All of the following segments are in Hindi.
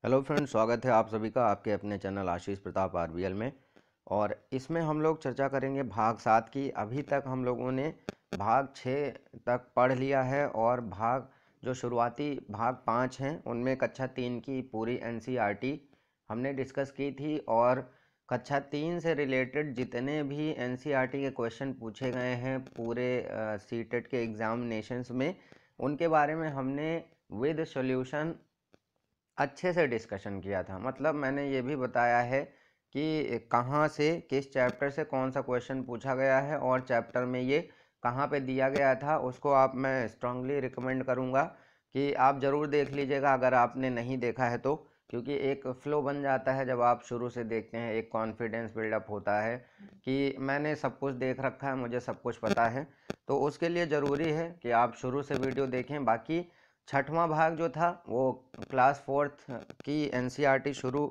हेलो फ्रेंड्स, स्वागत है आप सभी का आपके अपने चैनल आशीष प्रताप आरबीएल में। और इसमें हम लोग चर्चा करेंगे भाग 7 की। अभी तक हम लोगों ने भाग 6 तक पढ़ लिया है और जो शुरुआती भाग 5 हैं उनमें कक्षा 3 की पूरी एनसीईआरटी हमने डिस्कस की थी। और कक्षा 3 से रिलेटेड जितने भी एनसीईआरटी के क्वेश्चन पूछे गए हैं पूरे सीटेट के एग्जामिनेशंस में, उनके बारे में हमने विद सॉल्यूशन अच्छे से डिस्कशन किया था। मतलब मैंने ये भी बताया है कि कहाँ से किस चैप्टर से कौन सा क्वेश्चन पूछा गया है और चैप्टर में ये कहाँ पे दिया गया था। उसको आप मैं स्ट्रांगली रिकमेंड करूँगा कि आप ज़रूर देख लीजिएगा अगर आपने नहीं देखा है तो, क्योंकि एक फ़्लो बन जाता है जब आप शुरू से देखते हैं, एक कॉन्फिडेंस बिल्डअप होता है कि मैंने सब कुछ देख रखा है, मुझे सब कुछ पता है। तो उसके लिए ज़रूरी है कि आप शुरू से वीडियो देखें। बाकी छठवां भाग जो था वो क्लास 4th की एनसीईआरटी शुरू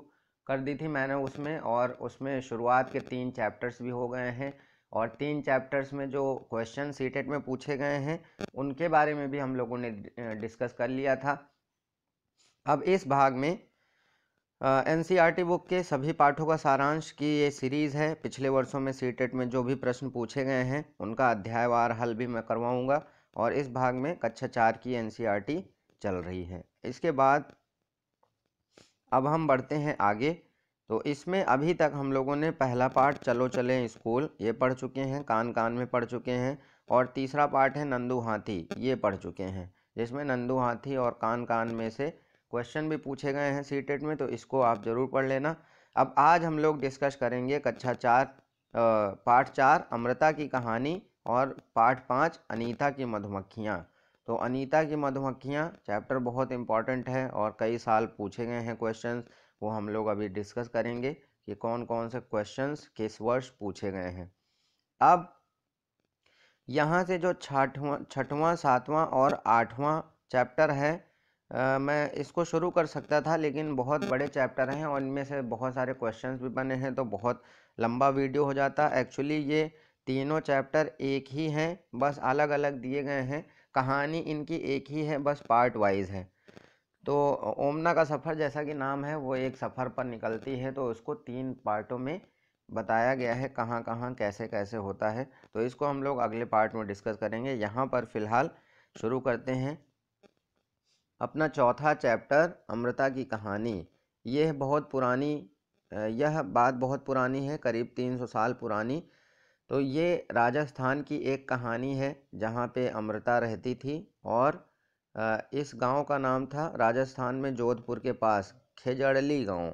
कर दी थी मैंने उसमें, और उसमें शुरुआत के 3 चैप्टर्स भी हो गए हैं और 3 चैप्टर्स में जो क्वेश्चन सीटेट में पूछे गए हैं उनके बारे में भी हम लोगों ने डिस्कस कर लिया था। अब इस भाग में एनसीईआरटी बुक के सभी पाठों का सारांश की ये सीरीज़ है। पिछले वर्षों में सीटेट में जो भी प्रश्न पूछे गए हैं उनका अध्यायवार हल भी मैं करवाऊंगा। और इस भाग में कक्षा 4 की एनसीईआरटी चल रही है। इसके बाद अब हम बढ़ते हैं आगे। तो इसमें अभी तक हम लोगों ने पहला पार्ट चलो चलें स्कूल ये पढ़ चुके हैं, कान कान में पढ़ चुके हैं। और तीसरा पार्ट है नंदू हाथी, ये पढ़ चुके हैं, जिसमें नंदू हाथी और कान कान में से क्वेश्चन भी पूछे गए हैं सीटेट में, तो इसको आप ज़रूर पढ़ लेना। अब आज हम लोग डिस्कस करेंगे कक्षा 4 पार्ट 4 अमृता की कहानी और पार्ट 5 अनीता की मधुमक्खियाँ। तो अनीता की मधुमक्खियाँ चैप्टर बहुत इंपॉर्टेंट है और कई साल पूछे गए हैं क्वेश्चंस, वो हम लोग अभी डिस्कस करेंगे कि कौन कौन से क्वेश्चंस किस वर्ष पूछे गए हैं। अब यहाँ से जो छठवां 7वां और 8वां चैप्टर है, मैं इसको शुरू कर सकता था लेकिन बहुत बड़े चैप्टर हैं और इनमें से बहुत सारे क्वेश्चंस भी बने हैं तो बहुत लंबा वीडियो हो जाता। एक्चुअली ये तीनों चैप्टर एक ही हैं, बस अलग अलग दिए गए हैं। कहानी इनकी एक ही है, बस पार्ट वाइज है। तो ओमना का सफ़र जैसा कि नाम है, वो एक सफ़र पर निकलती है, तो उसको 3 पार्टों में बताया गया है कहाँ कहाँ कैसे कैसे होता है। तो इसको हम लोग अगले पार्ट में डिस्कस करेंगे। यहाँ पर फ़िलहाल शुरू करते हैं अपना चौथा चैप्टर अमृता की कहानी। यह बात बहुत पुरानी है, करीब 300 साल पुरानी। तो ये राजस्थान की एक कहानी है जहाँ पे अमृता रहती थी। और इस गांव का नाम था, राजस्थान में जोधपुर के पास खेजड़ली गांव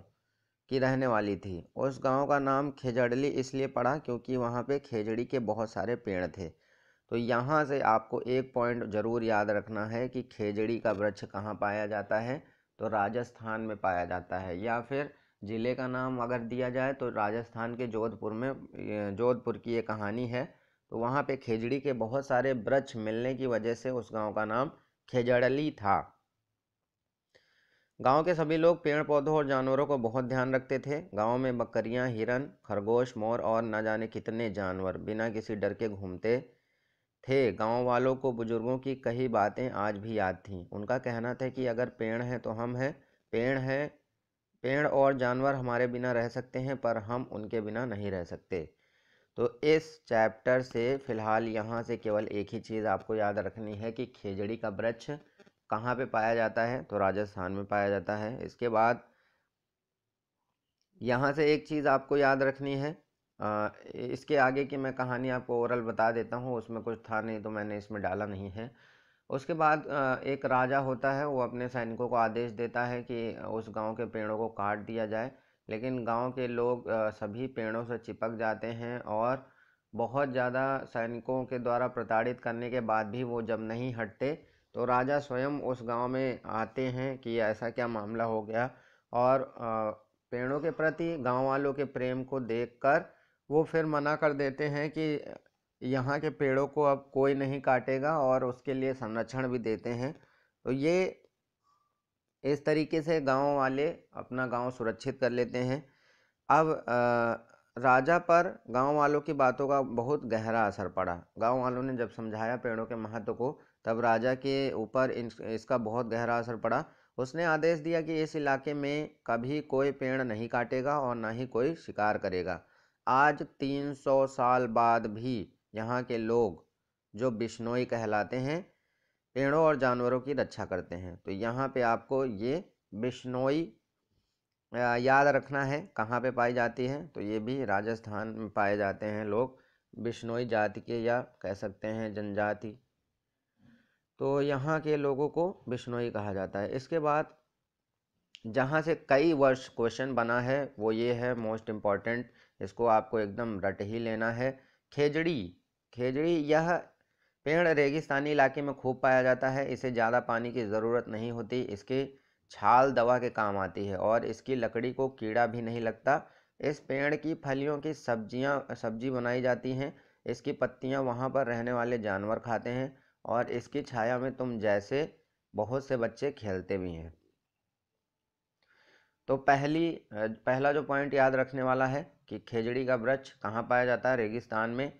की रहने वाली थी। उस गांव का नाम खेजड़ली इसलिए पड़ा क्योंकि वहाँ पे खेजड़ी के बहुत सारे पेड़ थे। तो यहाँ से आपको एक पॉइंट ज़रूर याद रखना है कि खेजड़ी का वृक्ष कहाँ पाया जाता है, तो राजस्थान में पाया जाता है। या फिर ज़िले का नाम अगर दिया जाए तो राजस्थान के जोधपुर में, जोधपुर की ये कहानी है। तो वहाँ पे खेजड़ी के बहुत सारे वृक्ष मिलने की वजह से उस गांव का नाम खेजड़ली था। गांव के सभी लोग पेड़ पौधों और जानवरों को बहुत ध्यान रखते थे। गांव में बकरियां, हिरन, खरगोश, मोर और न जाने कितने जानवर बिना किसी डर के घूमते थे। गांव वालों को बुजुर्गों की कही बातें आज भी याद थीं। उनका कहना था कि अगर पेड़ हैं तो हम हैं, पेड़ हैं, पेड़ और जानवर हमारे बिना रह सकते हैं पर हम उनके बिना नहीं रह सकते। तो इस चैप्टर से फिलहाल यहाँ से केवल एक ही चीज़ आपको याद रखनी है कि खेजड़ी का वृक्ष कहाँ पे पाया जाता है, तो राजस्थान में पाया जाता है। इसके बाद यहाँ से एक चीज़ आपको याद रखनी है, इसके आगे की मैं कहानी आपको ओरल बता देता हूँ, उसमें कुछ था नहीं तो मैंने इसमें डाला नहीं है। उसके बाद एक राजा होता है, वो अपने सैनिकों को आदेश देता है कि उस गांव के पेड़ों को काट दिया जाए। लेकिन गांव के लोग सभी पेड़ों से चिपक जाते हैं और बहुत ज़्यादा सैनिकों के द्वारा प्रताड़ित करने के बाद भी वो जब नहीं हटते तो राजा स्वयं उस गांव में आते हैं कि ऐसा क्या मामला हो गया। और पेड़ों के प्रति गांव वालों के प्रेम को देखकर वो फिर मना कर देते हैं कि यहाँ के पेड़ों को अब कोई नहीं काटेगा और उसके लिए संरक्षण भी देते हैं। तो ये इस तरीके से गांव वाले अपना गांव सुरक्षित कर लेते हैं। अब राजा पर गांव वालों की बातों का बहुत गहरा असर पड़ा। गांव वालों ने जब समझाया पेड़ों के महत्व को, तब राजा के ऊपर इसका बहुत गहरा असर पड़ा उसने आदेश दिया कि इस इलाके में कभी कोई पेड़ नहीं काटेगा और न ही कोई शिकार करेगा। आज 300 साल बाद भी यहाँ के लोग, जो बिश्नोई कहलाते हैं, पेड़ों और जानवरों की रक्षा करते हैं। तो यहाँ पे आपको ये बिश्नोई याद रखना है कहाँ पे पाई जाती है। तो ये भी राजस्थान में पाए जाते हैं लोग, बिश्नोई जाति के, या कह सकते हैं जनजाति। तो यहाँ के लोगों को बिश्नोई कहा जाता है। इसके बाद जहाँ से कई वर्ष क्वेश्चन बना है वो ये है मोस्ट इम्पॉर्टेंट, इसको आपको एकदम रट ही लेना है। खेजड़ी। खेजड़ी यह पेड़ रेगिस्तानी इलाके में खूब पाया जाता है। इसे ज़्यादा पानी की ज़रूरत नहीं होती। इसकी छाल दवा के काम आती है और इसकी लकड़ी को कीड़ा भी नहीं लगता। इस पेड़ की फलियों की सब्जी बनाई जाती हैं। इसकी पत्तियां वहाँ पर रहने वाले जानवर खाते हैं और इसकी छाया में तुम जैसे बहुत से बच्चे खेलते भी हैं। तो पहला जो पॉइंट याद रखने वाला है कि खेजड़ी का वृक्ष कहाँ पाया जाता है, रेगिस्तान में।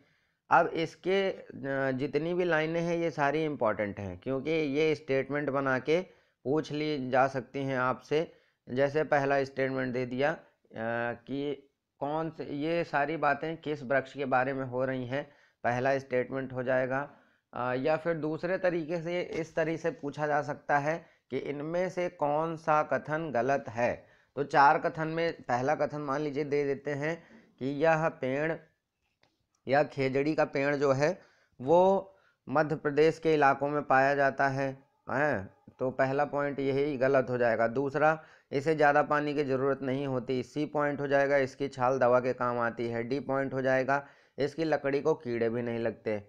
अब इसके जितनी भी लाइनें हैं ये सारी इम्पॉर्टेंट हैं, क्योंकि ये स्टेटमेंट बना के पूछ ली जा सकती हैं आपसे। जैसे पहला स्टेटमेंट दे दिया कि कौन से, ये सारी बातें किस वृक्ष के बारे में हो रही हैं, पहला स्टेटमेंट हो जाएगा। या फिर दूसरे तरीके से इस तरीके से पूछा जा सकता है कि इनमें से कौन सा कथन गलत है। तो 4 कथन में पहला कथन मान लीजिए दे देते हैं कि यह पेड़ या खेजड़ी का पेड़ जो है वो मध्य प्रदेश के इलाकों में पाया जाता है। तो पहला पॉइंट यही गलत हो जाएगा। दूसरा, इसे ज़्यादा पानी की ज़रूरत नहीं होती, सी पॉइंट हो जाएगा। इसकी छाल दवा के काम आती है, डी पॉइंट हो जाएगा। इसकी लकड़ी को कीड़े भी नहीं लगते।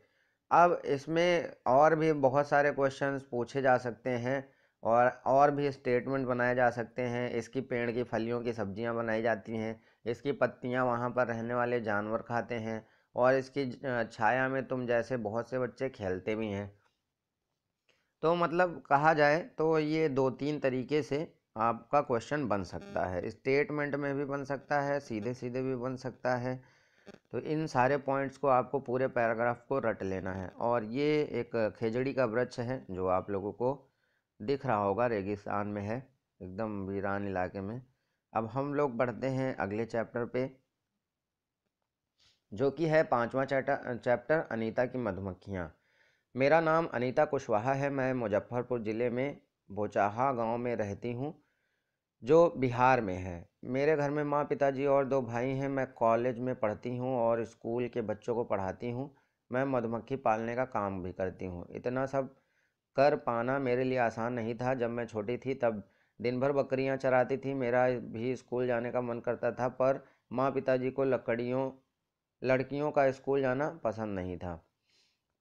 अब इसमें और भी बहुत सारे क्वेश्चंस पूछे जा सकते हैं और भी स्टेटमेंट बनाए जा सकते हैं। इसकी पेड़ की फलियों की सब्जियां बनाई जाती हैं, इसकी पत्तियां वहां पर रहने वाले जानवर खाते हैं और इसकी छाया में तुम जैसे बहुत से बच्चे खेलते भी हैं। तो मतलब कहा जाए तो ये 2-3 तरीके से आपका क्वेश्चन बन सकता है। स्टेटमेंट में भी बन सकता है, सीधे सीधे भी बन सकता है। तो इन सारे पॉइंट्स को आपको पूरे पैराग्राफ को रट लेना है। और ये एक खेजड़ी का वृक्ष है जो आप लोगों को दिख रहा होगा, रेगिस्तान में है, एकदम वीरान इलाके में। अब हम लोग बढ़ते हैं अगले चैप्टर पे, जो कि है 5वां चैप्टर अनीता की मधुमक्खियाँ। मेरा नाम अनीता कुशवाहा है। मैं मुजफ्फरपुर ज़िले में बोचाहा गांव में रहती हूँ, जो बिहार में है। मेरे घर में माँ, पिताजी और 2 भाई हैं। मैं कॉलेज में पढ़ती हूँ और स्कूल के बच्चों को पढ़ाती हूँ। मैं मधुमक्खी पालने का काम भी करती हूँ। इतना सब कर पाना मेरे लिए आसान नहीं था। जब मैं छोटी थी तब दिन भर बकरियां चराती थी। मेरा भी स्कूल जाने का मन करता था, पर माँ पिताजी को लड़कियों का स्कूल जाना पसंद नहीं था।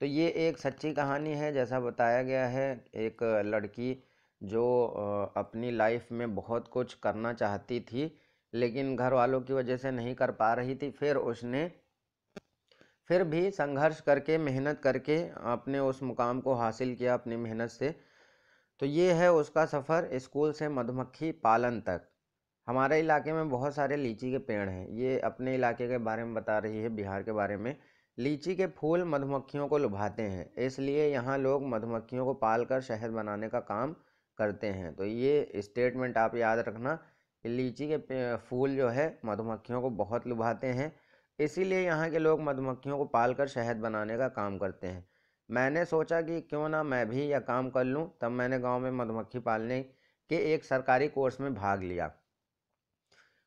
तो ये एक सच्ची कहानी है, जैसा बताया गया है। एक लड़की जो अपनी लाइफ में बहुत कुछ करना चाहती थी, लेकिन घर वालों की वजह से नहीं कर पा रही थी। फिर उसने फिर भी संघर्ष करके, मेहनत करके अपने उस मुकाम को हासिल किया अपनी मेहनत से। तो ये है उसका सफ़र स्कूल से मधुमक्खी पालन तक। हमारे इलाके में बहुत सारे लीची के पेड़ हैं। ये अपने इलाके के बारे में बता रही है, बिहार के बारे में। लीची के फूल मधुमक्खियों को लुभाते हैं, इसलिए यहाँ लोग मधुमक्खियों को पालकर शहद बनाने का काम करते हैं। तो ये स्टेटमेंट आप याद रखना कि लीची के फूल जो है मधुमक्खियों को बहुत लुभाते हैं, इसीलिए यहाँ के लोग मधुमक्खियों को पालकर शहद बनाने का काम करते हैं। मैंने सोचा कि क्यों ना मैं भी यह काम कर लूँ। तब मैंने गांव में मधुमक्खी पालने के एक सरकारी कोर्स में भाग लिया।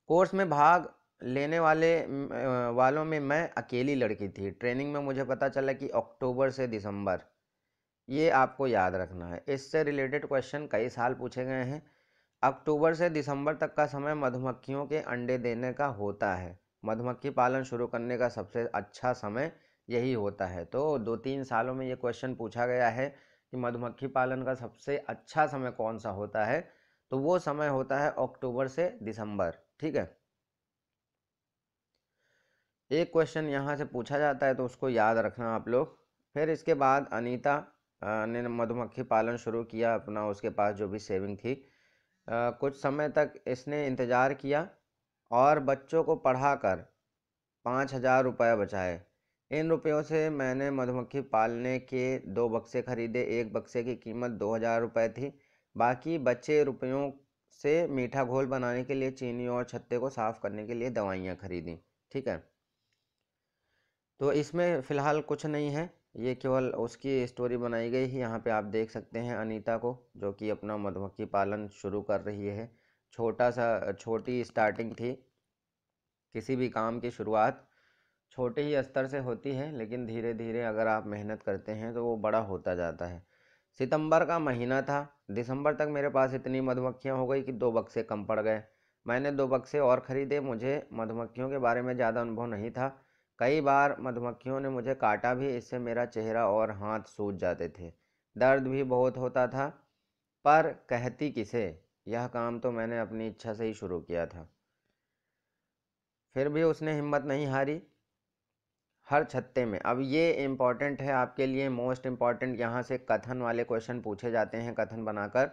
कोर्स में भाग लेने वालों में मैं अकेली लड़की थी। ट्रेनिंग में मुझे पता चला कि अक्टूबर से दिसंबर, ये आपको याद रखना है। इससे रिलेटेड क्वेश्चन कई साल पूछे गए हैं। अक्टूबर से दिसंबर तक का समय मधुमक्खियों के अंडे देने का होता है। मधुमक्खी पालन शुरू करने का सबसे अच्छा समय यही होता है। तो 2-3 सालों में ये क्वेश्चन पूछा गया है कि मधुमक्खी पालन का सबसे अच्छा समय कौन सा होता है। तो वो समय होता है अक्टूबर से दिसंबर। ठीक है, एक क्वेश्चन यहाँ से पूछा जाता है तो उसको याद रखना आप लोग। फिर इसके बाद अनीता ने मधुमक्खी पालन शुरू किया अपना, उसके पास जो भी सेविंग थी। कुछ समय तक इसने इंतज़ार किया और बच्चों को पढ़ाकर 5,000 रुपये बचाए। इन रुपयों से मैंने मधुमक्खी पालने के 2 बक्से खरीदे। एक बक्से की कीमत 2,000 रुपये थी। बाकी बचे रुपयों से मीठा घोल बनाने के लिए चीनी और छत्ते को साफ करने के लिए दवाइयाँ खरीदी। ठीक है, तो इसमें फ़िलहाल कुछ नहीं है, ये केवल उसकी स्टोरी बनाई गई है। यहाँ पे आप देख सकते हैं अनीता को, जो कि अपना मधुमक्खी पालन शुरू कर रही है। छोटी स्टार्टिंग थी, किसी भी काम की शुरुआत छोटे ही स्तर से होती है, लेकिन धीरे धीरे अगर आप मेहनत करते हैं तो वो बड़ा होता जाता है। सितंबर का महीना था, दिसंबर तक मेरे पास इतनी मधुमक्खियाँ हो गई कि 2 बक्से कम पड़ गए। मैंने 2 बक्से और ख़रीदे। मुझे मधुमक्खियों के बारे में ज़्यादा अनुभव नहीं था। कई बार मधुमक्खियों ने मुझे काटा भी, इससे मेरा चेहरा और हाथ सूज जाते थे। दर्द भी बहुत होता था, पर कहती किसे, यह काम तो मैंने अपनी इच्छा से ही शुरू किया था। फिर भी उसने हिम्मत नहीं हारी। हर छत्ते में, अब ये इम्पॉर्टेंट है आपके लिए, मोस्ट इम्पॉर्टेंट, यहाँ से कथन वाले क्वेश्चन पूछे जाते हैं कथन बनाकर।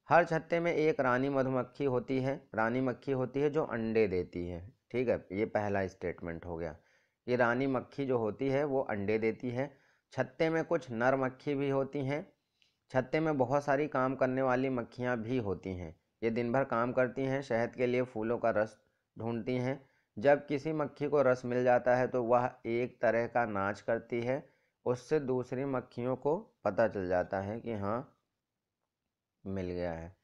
हर छत्ते में एक रानी मधुमक्खी होती है, रानी मक्खी होती है जो अंडे देती है। ठीक है, ये पहला स्टेटमेंट हो गया। ये रानी मक्खी जो होती है वो अंडे देती है। छत्ते में कुछ नर मक्खी भी होती हैं। छत्ते में बहुत सारी काम करने वाली मक्खियाँ भी होती हैं। ये दिन भर काम करती हैं, शहद के लिए फूलों का रस ढूंढती हैं। जब किसी मक्खी को रस मिल जाता है तो वह एक तरह का नाच करती है। उससे दूसरी मक्खियों को पता चल जाता है कि हाँ, मिल गया है।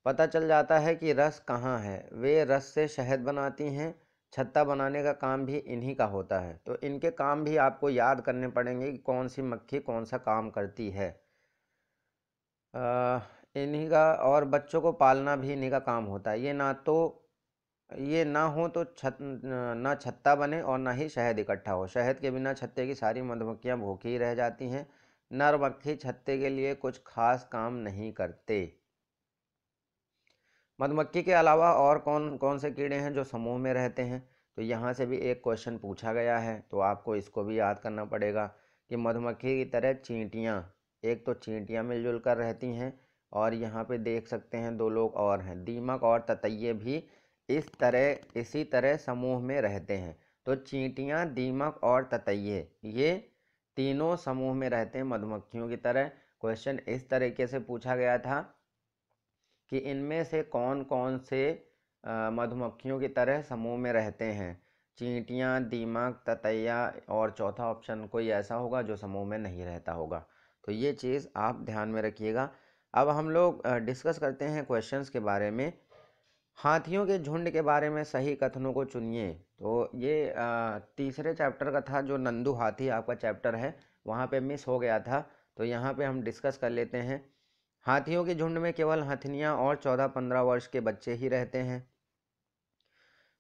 पता चल जाता है कि रस कहाँ है। वे रस से शहद बनाती हैं। छत्ता बनाने का काम भी इन्हीं का होता है। तो इनके काम भी आपको याद करने पड़ेंगे कि कौन सी मक्खी कौन सा काम करती है। इन्हीं का, और बच्चों को पालना भी इन्हीं का काम होता है। ये ना हो तो ना छत्ता बने और ना ही शहद इकट्ठा हो। शहद के बिना छत्ते की सारी मधुमक्खियां भूखी ही रह जाती हैं। नर मक्खी छत्ते के लिए कुछ खास काम नहीं करते। मधुमक्खी के अलावा और कौन कौन से कीड़े हैं जो समूह में रहते हैं, तो यहाँ से भी एक क्वेश्चन पूछा गया है, तो आपको इसको भी याद करना पड़ेगा कि मधुमक्खी की तरह चींटियाँ, एक तो चींटियाँ मिलजुल कर रहती हैं, और यहाँ पे देख सकते हैं 2 लोग और हैं, दीमक और ततैये भी इसी तरह समूह में रहते हैं। तो चींटियाँ, दीमक और ततैये, ये तीनों समूह में रहते हैं मधुमक्खियों की तरह। क्वेश्चन इस तरीके से पूछा गया था कि इनमें से कौन कौन से मधुमक्खियों की तरह समूह में रहते हैं। चींटियाँ, दीमक, ततैया, और चौथा ऑप्शन कोई ऐसा होगा जो समूह में नहीं रहता होगा। तो ये चीज़ आप ध्यान में रखिएगा। अब हम लोग डिस्कस करते हैं क्वेश्चंस के बारे में। हाथियों के झुंड के बारे में सही कथनों को चुनिए। तो ये तीसरे चैप्टर का था, जो नंदू हाथी आपका चैप्टर है, वहाँ पे मिस हो गया था, तो यहाँ पे हम डिस्कस कर लेते हैं। हाथियों के झुंड में केवल हथनियाँ और 14-15 वर्ष के बच्चे ही रहते हैं।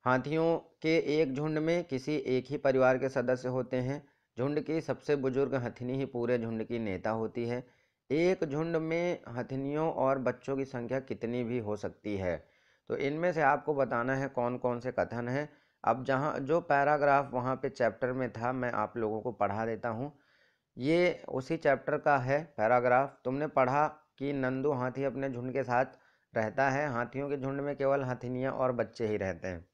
हाथियों के एक झुंड में किसी एक ही परिवार के सदस्य होते हैं। झुंड की सबसे बुजुर्ग हथनी ही पूरे झुंड की नेता होती है। एक झुंड में हथनियों और बच्चों की संख्या कितनी भी हो सकती है। तो इनमें से आपको बताना है कौन कौन से कथन हैं। अब जहाँ जो पैराग्राफ वहाँ पे चैप्टर में था, मैं आप लोगों को पढ़ा देता हूँ। ये उसी चैप्टर का है पैराग्राफ। तुमने पढ़ा कि नंदू हाथी अपने झुंड के साथ रहता है। हाथियों के झुंड में केवल हथिनियाँ और बच्चे ही रहते हैं।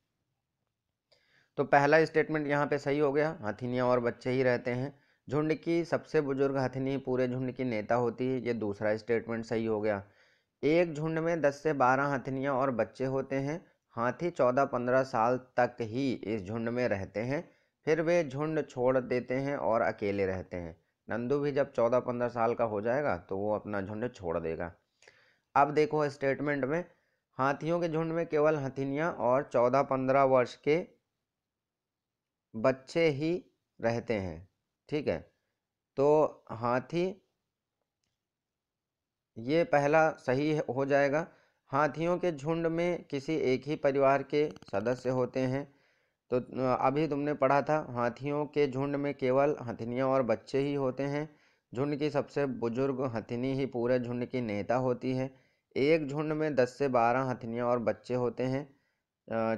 तो पहला स्टेटमेंट यहाँ पे सही हो गया, हथिनियाँ और बच्चे ही रहते हैं। झुंड की सबसे बुजुर्ग हथिनी पूरे झुंड की नेता होती है, ये दूसरा स्टेटमेंट सही हो गया। एक झुंड में 10 से 12 हथिनियाँ और बच्चे होते हैं। हाथी 14-15 साल तक ही इस झुंड में रहते हैं, फिर वे झुंड छोड़ देते हैं और अकेले रहते हैं। नंदू भी जब 14-15 साल का हो जाएगा तो वो अपना झुंड छोड़ देगा। अब देखो स्टेटमेंट में, हाथियों के झुंड में केवल हथिनियाँ और 14-15 वर्ष के बच्चे ही रहते हैं। ठीक है, तो हाथी, ये पहला सही हो जाएगा। हाथियों के झुंड में किसी एक ही परिवार के सदस्य होते हैं। तो अभी तुमने पढ़ा था, हाथियों के झुंड में केवल हथिनियाँ और बच्चे ही होते हैं। झुंड की सबसे बुजुर्ग हथिनी ही पूरे झुंड की नेता होती है। एक झुंड में 10 से 12 हथिनियाँ और बच्चे होते हैं।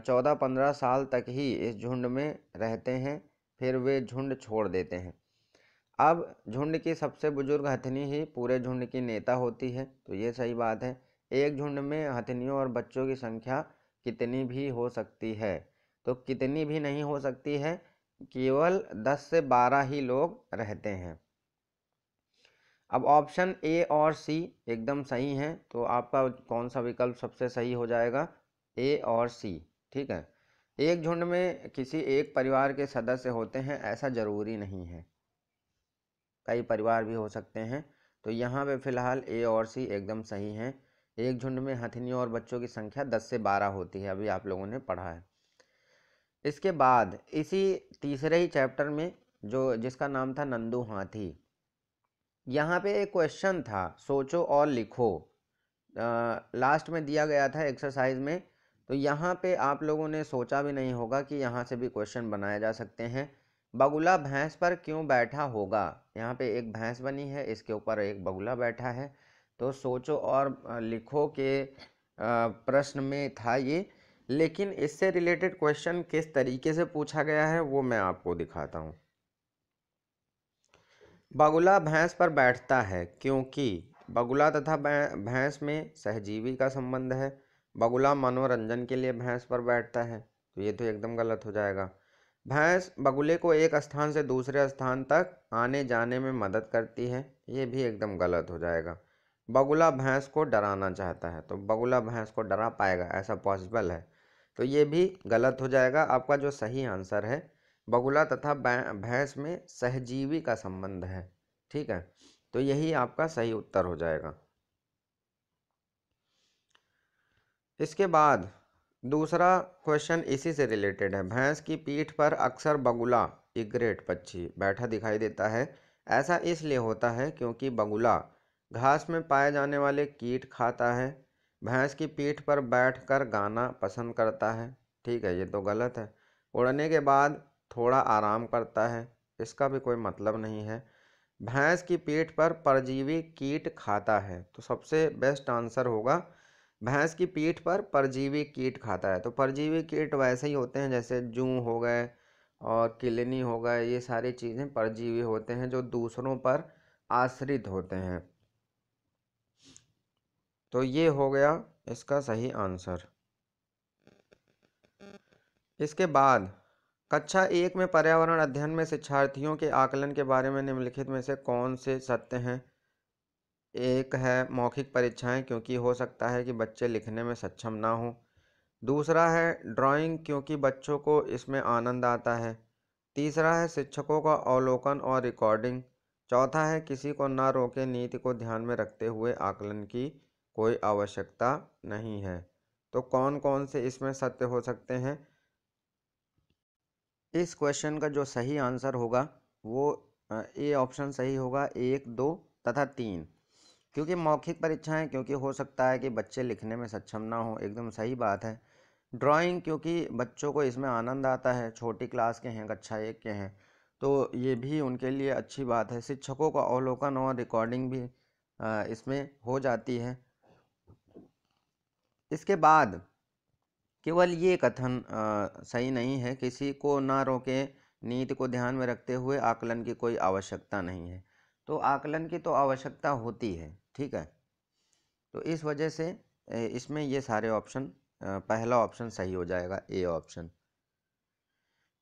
14-15 साल तक ही इस झुंड में रहते हैं, फिर वे झुंड छोड़ देते हैं। अब झुंड की सबसे बुजुर्ग हथिनी ही पूरे झुंड की नेता होती है, तो ये सही बात है। एक झुंड में हथिनियों और बच्चों की संख्या कितनी भी हो सकती है, तो कितनी भी नहीं हो सकती है, केवल 10 से 12 ही लोग रहते हैं। अब ऑप्शन ए और सी एकदम सही हैं, तो आपका कौन सा विकल्प सबसे सही हो जाएगा? ए और सी। ठीक है, एक झुंड में किसी एक परिवार के सदस्य होते हैं ऐसा जरूरी नहीं है, कई परिवार भी हो सकते हैं। तो यहाँ पे फिलहाल ए और सी एकदम सही हैं। एक झुंड में हथिनियों और बच्चों की संख्या 10 से 12 होती है, अभी आप लोगों ने पढ़ा है। इसके बाद इसी तीसरे ही चैप्टर में जिसका नाम था नंदू हाथी, यहाँ पे एक क्वेश्चन था, सोचो और लिखो, लास्ट में दिया गया था एक्सरसाइज में। तो यहाँ पे आप लोगों ने सोचा भी नहीं होगा कि यहाँ से भी क्वेश्चन बनाए जा सकते हैं। बगुला भैंस पर क्यों बैठा होगा? यहाँ पे एक भैंस बनी है, इसके ऊपर एक बगुला बैठा है। तो सोचो और लिखो के प्रश्न में था ये, लेकिन इससे रिलेटेड क्वेश्चन किस तरीके से पूछा गया है वो मैं आपको दिखाता हूँ। बगुला भैंस पर बैठता है क्योंकि बगुला तथा भैंस में सहजीवी का संबंध है। बगुला मनोरंजन के लिए भैंस पर बैठता है, तो ये तो एकदम गलत हो जाएगा। भैंस बगुले को एक स्थान से दूसरे स्थान तक आने जाने में मदद करती है, ये भी एकदम गलत हो जाएगा। बगुला भैंस को डराना चाहता है, तो बगुला भैंस को डरा पाएगा ऐसा पॉसिबल है? तो ये भी गलत हो जाएगा। आपका जो सही आंसर है, बगुला तथा भैंस में सहजीवी का संबंध है। ठीक है, तो यही आपका सही उत्तर हो जाएगा। इसके बाद दूसरा क्वेश्चन इसी से रिलेटेड है। भैंस की पीठ पर अक्सर बगुला इग्रेट पक्षी बैठा दिखाई देता है। ऐसा इसलिए होता है क्योंकि बगुला घास में पाए जाने वाले कीट खाता है। भैंस की पीठ पर बैठकर गाना पसंद करता है। ठीक है, ये तो गलत है। उड़ने के बाद थोड़ा आराम करता है, इसका भी कोई मतलब नहीं है। भैंस की पीठ पर परजीवी कीट खाता है, तो सबसे बेस्ट आंसर होगा भैंस की पीठ पर परजीवी कीट खाता है। तो परजीवी कीट वैसे ही होते हैं जैसे जूं हो गए और किलनी हो गए, ये सारी चीज़ें परजीवी होते हैं जो दूसरों पर आश्रित होते हैं। तो ये हो गया इसका सही आंसर। इसके बाद कक्षा 1 में पर्यावरण अध्ययन में शिक्षार्थियों के आकलन के बारे में निम्नलिखित में से कौन से सत्य हैं? एक है मौखिक परीक्षाएं, क्योंकि हो सकता है कि बच्चे लिखने में सक्षम ना हो। दूसरा है ड्राइंग, क्योंकि बच्चों को इसमें आनंद आता है। तीसरा है शिक्षकों का अवलोकन और रिकॉर्डिंग। चौथा है किसी को ना रोके, नीति को ध्यान में रखते हुए आकलन की कोई आवश्यकता नहीं है। तो कौन कौन से इसमें सत्य हो सकते हैं? इस क्वेश्चन का जो सही आंसर होगा वो ए ऑप्शन सही होगा, 1, 2 तथा 3। क्योंकि मौखिक परीक्षाएं, क्योंकि हो सकता है कि बच्चे लिखने में सक्षम ना हो, एकदम सही बात है। ड्राइंग, क्योंकि बच्चों को इसमें आनंद आता है, छोटी क्लास के हैं, कक्षा 1 के हैं, तो ये भी उनके लिए अच्छी बात है। शिक्षकों का अवलोकन और रिकॉर्डिंग भी इसमें हो जाती है। इसके बाद केवल ये कथन सही नहीं है, किसी को ना रोके, नीति को ध्यान में रखते हुए आकलन की कोई आवश्यकता नहीं है। तो आकलन की तो आवश्यकता होती है, ठीक है। तो इस वजह से इसमें ये सारे ऑप्शन, पहला ऑप्शन सही हो जाएगा, ए ऑप्शन।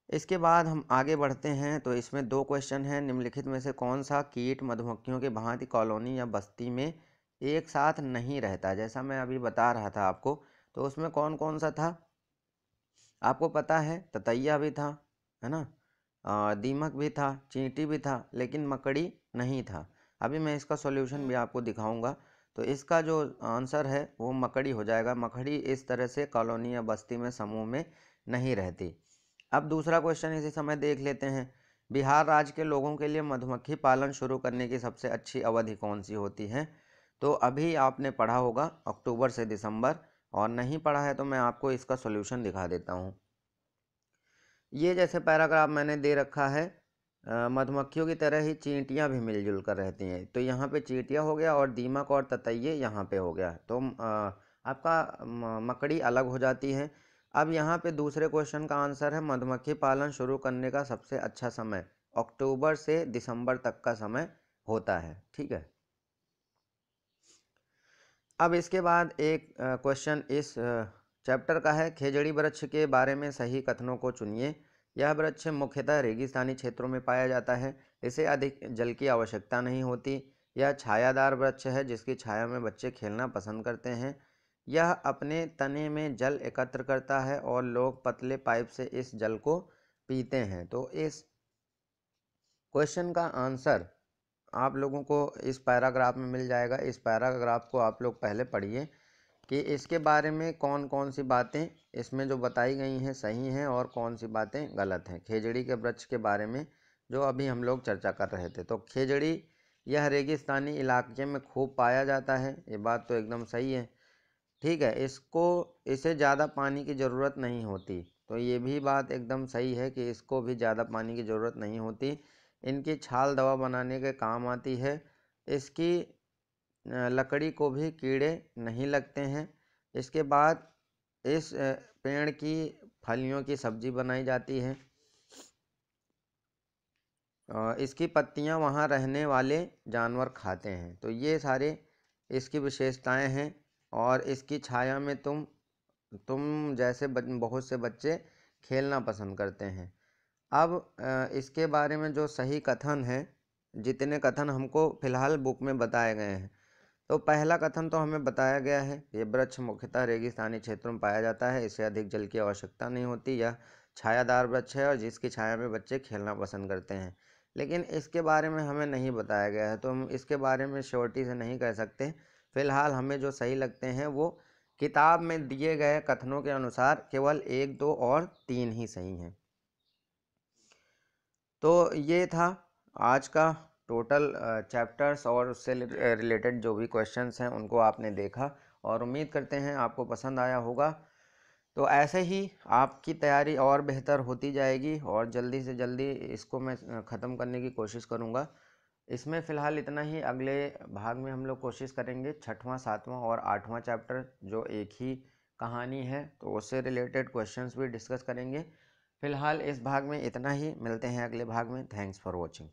इसके बाद हम आगे बढ़ते हैं। तो इसमें 2 क्वेश्चन हैं। निम्नलिखित में से कौन सा कीट मधुमक्खियों के भांति कॉलोनी या बस्ती में एक साथ नहीं रहता? जैसा मैं अभी बता रहा था आपको, तो उसमें कौन कौन सा था आपको पता है? ततैया भी था, है ना, दीमक भी था, चींटी भी था, लेकिन मकड़ी नहीं था। अभी मैं इसका सॉल्यूशन भी आपको दिखाऊंगा। तो इसका जो आंसर है वो मकड़ी हो जाएगा। मकड़ी इस तरह से कॉलोनी या बस्ती में समूह में नहीं रहती। अब दूसरा क्वेश्चन इसी समय देख लेते हैं। बिहार राज्य के लोगों के लिए मधुमक्खी पालन शुरू करने की सबसे अच्छी अवधि कौन सी होती है? तो अभी आपने पढ़ा होगा अक्टूबर से दिसंबर, और नहीं पढ़ा है तो मैं आपको इसका सॉल्यूशन दिखा देता हूँ। ये जैसे पैराग्राफ मैंने दे रखा है, मधुमक्खियों की तरह ही चींटियां भी मिलजुल कर रहती हैं। तो यहाँ पे चींटियां हो गया और दीमक और ततैये यहाँ पे हो गया। तो आपका मकड़ी अलग हो जाती है। अब यहाँ पे दूसरे क्वेश्चन का आंसर है मधुमक्खी पालन शुरू करने का सबसे अच्छा समय अक्टूबर से दिसंबर तक का समय होता है, ठीक है। अब इसके बाद एक क्वेश्चन इस चैप्टर का है, खेजड़ी वृक्ष के बारे में सही कथनों को चुनिए। यह वृक्ष मुख्यतः रेगिस्तानी क्षेत्रों में पाया जाता है। इसे अधिक जल की आवश्यकता नहीं होती। यह छायादार वृक्ष है जिसकी छाया में बच्चे खेलना पसंद करते हैं। यह अपने तने में जल एकत्र करता है और लोग पतले पाइप से इस जल को पीते हैं। तो इस क्वेश्चन का आंसर आप लोगों को इस पैराग्राफ में मिल जाएगा। इस पैराग्राफ को आप लोग पहले पढ़िए कि इसके बारे में कौन कौन सी बातें इसमें जो बताई गई हैं सही हैं और कौन सी बातें गलत हैं। खेजड़ी के वृक्ष के बारे में जो अभी हम लोग चर्चा कर रहे थे, तो खेजड़ी यह रेगिस्तानी इलाके में खूब पाया जाता है, ये बात तो एकदम सही है। ठीक है, इसे ज़्यादा पानी की ज़रूरत नहीं होती, तो ये भी बात एकदम सही है कि इसको भी ज़्यादा पानी की ज़रूरत नहीं होती। इनकी छाल दवा बनाने के काम आती है। इसकी लकड़ी को भी कीड़े नहीं लगते हैं। इसके बाद इस पेड़ की फलियों की सब्जी बनाई जाती है। इसकी पत्तियां वहाँ रहने वाले जानवर खाते हैं। तो ये सारे इसकी विशेषताएं हैं और इसकी छाया में तुम जैसे बहुत से बच्चे खेलना पसंद करते हैं। अब इसके बारे में जो सही कथन है, जितने कथन हमको फिलहाल बुक में बताए गए हैं, तो पहला कथन तो हमें बताया गया है, ये वृक्ष मुख्यतः रेगिस्तानी क्षेत्रों में पाया जाता है, इसे अधिक जल की आवश्यकता नहीं होती, यह छायादार वृक्ष है और जिसकी छाया में बच्चे खेलना पसंद करते हैं। लेकिन इसके बारे में हमें नहीं बताया गया है, तो हम इसके बारे में श्योरिटी से नहीं कह सकते। फिलहाल हमें जो सही लगते हैं वो किताब में दिए गए कथनों के अनुसार केवल 1, 2 और 3 ही सही हैं। तो ये था आज का टोटल चैप्टर्स और उससे रिलेटेड जो भी क्वेश्चंस हैं उनको आपने देखा और उम्मीद करते हैं आपको पसंद आया होगा। तो ऐसे ही आपकी तैयारी और बेहतर होती जाएगी और जल्दी से जल्दी इसको मैं ख़त्म करने की कोशिश करूँगा। इसमें फ़िलहाल इतना ही। अगले भाग में हम लोग कोशिश करेंगे 6वां, 7वां और 8वां चैप्टर जो एक ही कहानी है, तो उससे रिलेटेड क्वेश्चंस भी डिस्कस करेंगे। फ़िलहाल इस भाग में इतना ही, मिलते हैं अगले भाग में। Thanks for watching.